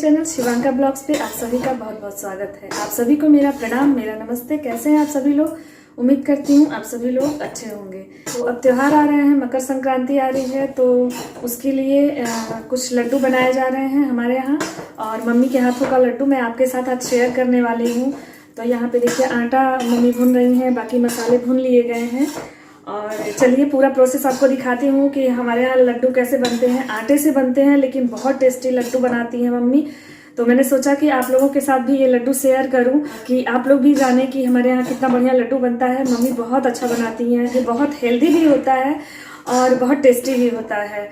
Channel Shivanka blogs पे आप सभी का बहुत बहुत स्वागत है। आप सभी को मेरा प्रणाम, मेरा नमस्ते। कैसे हैं आप सभी लोग? उम्मीद करती हूँ आप सभी लोग अच्छे होंगे। तो अब त्यौहार आ रहे हैं, मकर संक्रांति आ रही है, तो उसके लिए कुछ लड्डू बनाए जा रहे हैं हमारे यहाँ। और मम्मी के हाथों का लड्डू मैं आपके साथ आज शेयर करने वाली हूँ। तो यहाँ पे देखिए आटा मम्मी भून रही हैं, बाकी मसाले भून लिए गए हैं। और चलिए पूरा प्रोसेस आपको दिखाती हूँ कि हमारे यहाँ लड्डू कैसे बनते हैं। आटे से बनते हैं लेकिन बहुत टेस्टी लड्डू बनाती हैं मम्मी। तो मैंने सोचा कि आप लोगों के साथ भी ये लड्डू शेयर करूं कि आप लोग भी जानें कि हमारे यहाँ कितना बढ़िया लड्डू बनता है। मम्मी बहुत अच्छा बनाती हैं, ये बहुत हेल्दी भी होता है और बहुत टेस्टी भी होता है।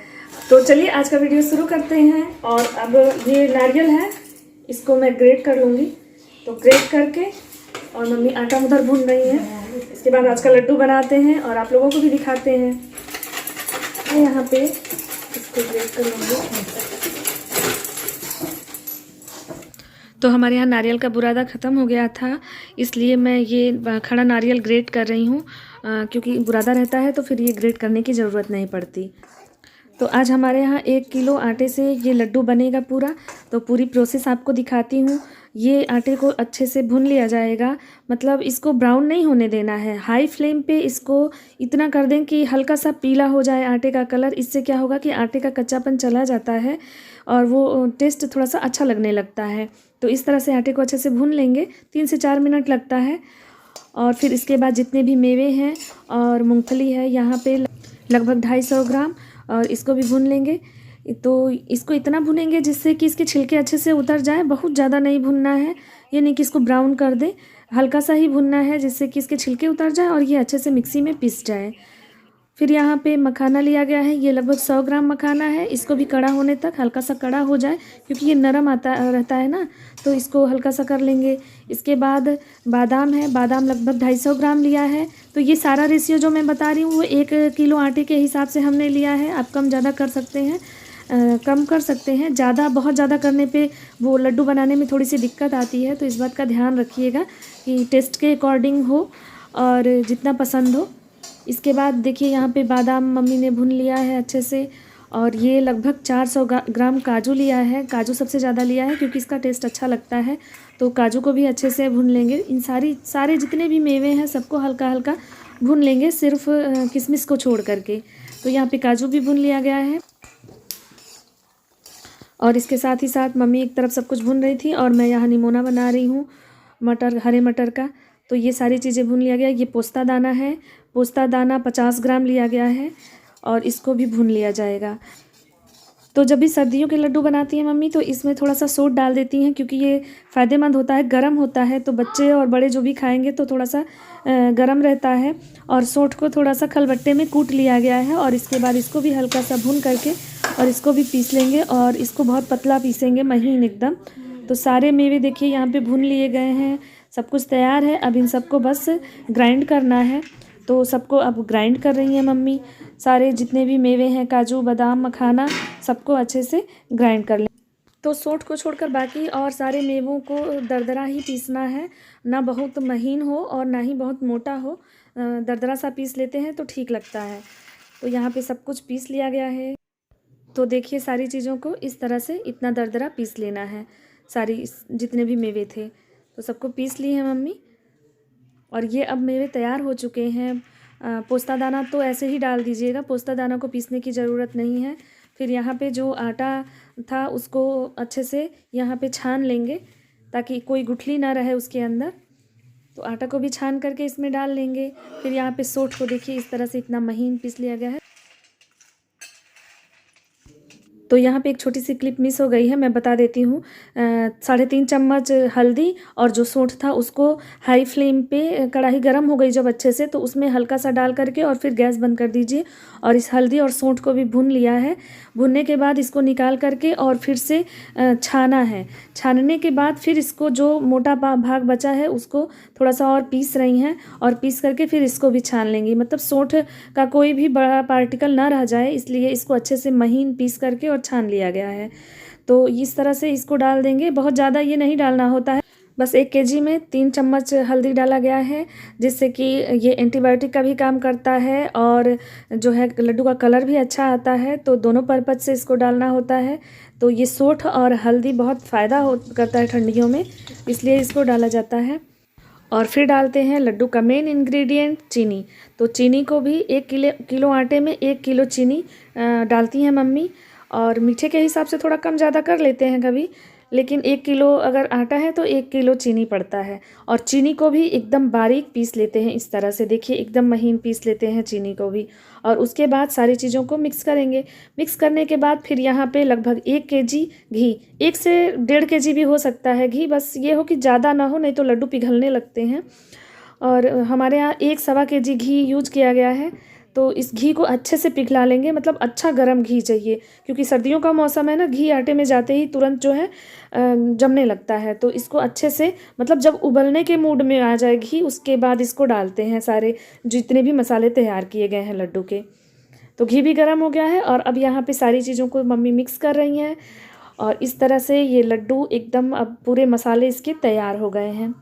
तो चलिए आज का वीडियो शुरू करते हैं। और अब ये नारियल है, इसको मैं ग्रेट कर लूँगी। तो ग्रेट करके और मम्मी आटा उधर भून रही है। इसके बाद आज का लड्डू बनाते हैं और आप लोगों को भी दिखाते हैं। मैं यहाँ पे इसको ग्रेट कर लूँगी। तो हमारे यहाँ नारियल का बुरादा ख़त्म हो गया था, इसलिए मैं ये खड़ा नारियल ग्रेट कर रही हूँ, क्योंकि बुरादा रहता है तो फिर ये ग्रेट करने की ज़रूरत नहीं पड़ती। तो आज हमारे यहाँ 1 किलो आटे से ये लड्डू बनेगा पूरा। तो पूरी प्रोसेस आपको दिखाती हूँ। ये आटे को अच्छे से भून लिया जाएगा, मतलब इसको ब्राउन नहीं होने देना है। हाई फ्लेम पे इसको इतना कर दें कि हल्का सा पीला हो जाए आटे का कलर। इससे क्या होगा कि आटे का कच्चापन चला जाता है और वो टेस्ट थोड़ा सा अच्छा लगने लगता है। तो इस तरह से आटे को अच्छे से भून लेंगे, 3 से 4 मिनट लगता है। और फिर इसके बाद जितने भी मेवे हैं और मूँगफली है यहाँ पे लगभग 250 ग्राम, और इसको भी भून लेंगे। तो इसको इतना भूनेंगे जिससे कि इसके छिलके अच्छे से उतर जाए। बहुत ज़्यादा नहीं भूनना है, ये नहीं कि इसको ब्राउन कर दे, हल्का सा ही भूनना है जिससे कि इसके छिलके उतर जाए और ये अच्छे से मिक्सी में पीस जाए। फिर यहाँ पे मखाना लिया गया है, ये लगभग 100 ग्राम मखाना है। इसको भी कड़ा होने तक, हल्का सा कड़ा हो जाए, क्योंकि ये नरम आता रहता है ना, तो इसको हल्का सा कर लेंगे। इसके बाद बादाम है, बादाम लगभग 250 ग्राम लिया है। तो ये सारा रेशियो जो मैं बता रही हूँ वो 1 किलो आटे के हिसाब से हमने लिया है। आप कम ज़्यादा कर सकते हैं, कम कर सकते हैं। ज़्यादा बहुत ज़्यादा करने पे वो लड्डू बनाने में थोड़ी सी दिक्कत आती है, तो इस बात का ध्यान रखिएगा कि टेस्ट के अकॉर्डिंग हो और जितना पसंद हो। इसके बाद देखिए यहाँ पे बादाम मम्मी ने भून लिया है अच्छे से। और ये लगभग 400 ग्राम काजू लिया है। काजू सबसे ज़्यादा लिया है क्योंकि इसका टेस्ट अच्छा लगता है, तो काजू को भी अच्छे से भून लेंगे। इन सारे जितने भी मेवे हैं सबको हल्का हल्का भून लेंगे, सिर्फ किशमिश को छोड़ करके। तो यहाँ पे काजू भी भून लिया गया है। और इसके साथ ही साथ मम्मी एक तरफ सब कुछ भून रही थी और मैं यहाँ निमोना बना रही हूँ मटर, हरे मटर का। तो ये सारी चीज़ें भून लिया गया। ये पोस्ता दाना है, पोस्ता दाना 50 ग्राम लिया गया है और इसको भी भून लिया जाएगा। तो जब भी सर्दियों के लड्डू बनाती हैं मम्मी तो इसमें थोड़ा सा सोड डाल देती हैं, क्योंकि ये फ़ायदेमंद होता है, गर्म होता है, तो बच्चे और बड़े जो भी खाएंगे तो थोड़ा सा गर्म रहता है। और सोंठ को थोड़ा सा खलबट्टे में कूट लिया गया है और इसके बाद इसको भी हल्का सा भून करके और इसको भी पीस लेंगे। और इसको बहुत पतला पीसेंगे, महीन एकदम। तो सारे मेवे देखिए यहाँ पे भून लिए गए हैं, सब कुछ तैयार है। अब इन सबको बस ग्राइंड करना है। तो सबको अब ग्राइंड कर रही हैं मम्मी। सारे जितने भी मेवे हैं, काजू बादाम मखाना, सबको अच्छे से ग्राइंड कर लें। तो सोंठ को छोड़कर बाकी और सारे मेवों को दरदरा ही पीसना है, ना बहुत महीन हो और ना ही बहुत मोटा हो। दरदरा सा पीस लेते हैं तो ठीक लगता है। तो यहाँ पे सब कुछ पीस लिया गया है। तो देखिए सारी चीज़ों को इस तरह से इतना दरदरा पीस लेना है। सारी जितने भी मेवे थे तो सबको पीस लिए हैं मम्मी। और ये अब मेवे तैयार हो चुके हैं। पोस्ता दाना तो ऐसे ही डाल दीजिएगा, पोस्ता दाना को पीसने की ज़रूरत नहीं है। फिर यहाँ पे जो आटा था उसको अच्छे से यहाँ पे छान लेंगे ताकि कोई गुठली ना रहे उसके अंदर। तो आटा को भी छान करके इसमें डाल लेंगे। फिर यहाँ पे सोंठ को देखिए इस तरह से इतना महीन पीस लिया गया है। तो यहाँ पे एक छोटी सी क्लिप मिस हो गई है, मैं बता देती हूँ। 3.5 चम्मच हल्दी और जो सोंठ था उसको हाई फ्लेम पे, कढ़ाई गर्म हो गई जब अच्छे से, तो उसमें हल्का सा डाल करके और फिर गैस बंद कर दीजिए। और इस हल्दी और सोंठ को भी भून लिया है। भूनने के बाद इसको निकाल करके और फिर से छाना है। छानने के बाद फिर इसको जो मोटा भाग बचा है उसको थोड़ा सा और पीस रही हैं और पीस करके फिर इसको भी छान लेंगी, मतलब सोंठ का कोई भी बड़ा पार्टिकल ना रह जाए, इसलिए इसको अच्छे से महीन पीस करके और छान लिया गया है। तो इस तरह से इसको डाल देंगे। बहुत ज़्यादा ये नहीं डालना होता है, बस 1 केजी में 3 चम्मच हल्दी डाला गया है, जिससे कि ये एंटीबायोटिक का भी काम करता है और जो है लड्डू का कलर भी अच्छा आता है। तो दोनों पर्पज़ से इसको डालना होता है। तो ये सौंठ और हल्दी बहुत फ़ायदा करता है ठंडियों में, इसलिए इसको डाला जाता है। और फिर डालते हैं लड्डू का मेन इंग्रेडिएंट चीनी। तो चीनी को भी 1 किलो आटे में 1 किलो चीनी डालती हैं मम्मी। और मीठे के हिसाब से थोड़ा कम ज़्यादा कर लेते हैं कभी, लेकिन 1 किलो अगर आटा है तो 1 किलो चीनी पड़ता है। और चीनी को भी एकदम बारीक पीस लेते हैं, इस तरह से देखिए एकदम महीन पीस लेते हैं चीनी को भी। और उसके बाद सारी चीज़ों को मिक्स करेंगे। मिक्स करने के बाद फिर यहाँ पे लगभग 1 केजी घी, 1 से 1.5 केजी भी हो सकता है घी, बस ये हो कि ज़्यादा ना हो, नहीं तो लड्डू पिघलने लगते हैं। और हमारे यहाँ 1 सवा केजी घी यूज किया गया है। तो इस घी को अच्छे से पिघला लेंगे, मतलब अच्छा गर्म घी चाहिए, क्योंकि सर्दियों का मौसम है ना, घी आटे में जाते ही तुरंत जो है जमने लगता है। तो इसको अच्छे से, मतलब जब उबलने के मूड में आ जाए घी, उसके बाद इसको डालते हैं सारे जितने भी मसाले तैयार किए गए हैं लड्डू के। तो घी भी गर्म हो गया है और अब यहाँ पे सारी चीज़ों को मम्मी मिक्स कर रही हैं। और इस तरह से ये लड्डू एकदम अब पूरे मसाले इसके तैयार हो गए हैं।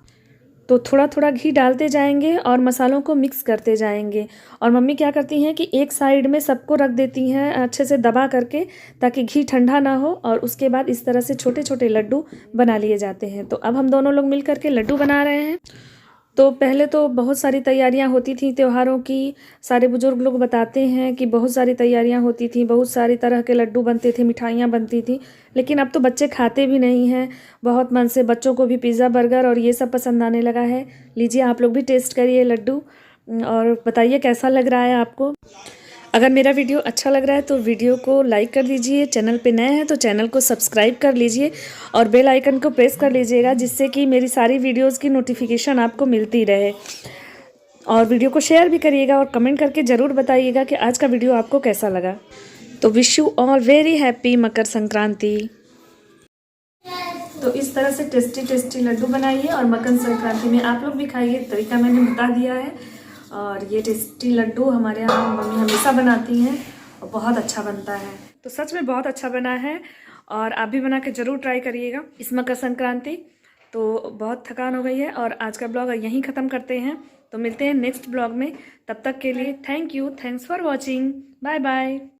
तो थोड़ा थोड़ा घी डालते जाएंगे और मसालों को मिक्स करते जाएंगे। और मम्मी क्या करती हैं कि एक साइड में सबको रख देती हैं अच्छे से दबा करके, ताकि घी ठंडा ना हो। और उसके बाद इस तरह से छोटे छोटे लड्डू बना लिए जाते हैं। तो अब हम दोनों लोग मिल करके लड्डू बना रहे हैं। तो पहले तो बहुत सारी तैयारियां होती थी त्योहारों की। सारे बुजुर्ग लोग बताते हैं कि बहुत सारी तैयारियां होती थी, बहुत सारी तरह के लड्डू बनते थे, मिठाइयां बनती थी। लेकिन अब तो बच्चे खाते भी नहीं हैं बहुत मन से। बच्चों को भी पिज़्ज़ा, बर्गर और ये सब पसंद आने लगा है। लीजिए आप लोग भी टेस्ट करिए लड्डू और बताइए कैसा लग रहा है आपको। अगर मेरा वीडियो अच्छा लग रहा है तो वीडियो को लाइक कर दीजिए, चैनल पे नए हैं तो चैनल को सब्सक्राइब कर लीजिए और बेल आइकन को प्रेस कर लीजिएगा, जिससे कि मेरी सारी वीडियोस की नोटिफिकेशन आपको मिलती रहे। और वीडियो को शेयर भी करिएगा और कमेंट करके ज़रूर बताइएगा कि आज का वीडियो आपको कैसा लगा। तो wish you all very happy Makar Sankranti. तो इस तरह से टेस्टी टेस्टी लड्डू बनाइए और मकर संक्रांति में आप लोग भी खाइए। तरीका मैंने बता दिया है। और ये टेस्टी लड्डू हमारे यहाँ मम्मी हमेशा बनाती हैं और बहुत अच्छा बनता है। तो सच में बहुत अच्छा बना है और आप भी बना के ज़रूर ट्राई करिएगा इस मकर संक्रांति। तो बहुत थकान हो गई है और आज का ब्लॉग यहीं ख़त्म करते हैं। तो मिलते हैं नेक्स्ट ब्लॉग में। तब तक के लिए thank you, thanks for watching, bye bye.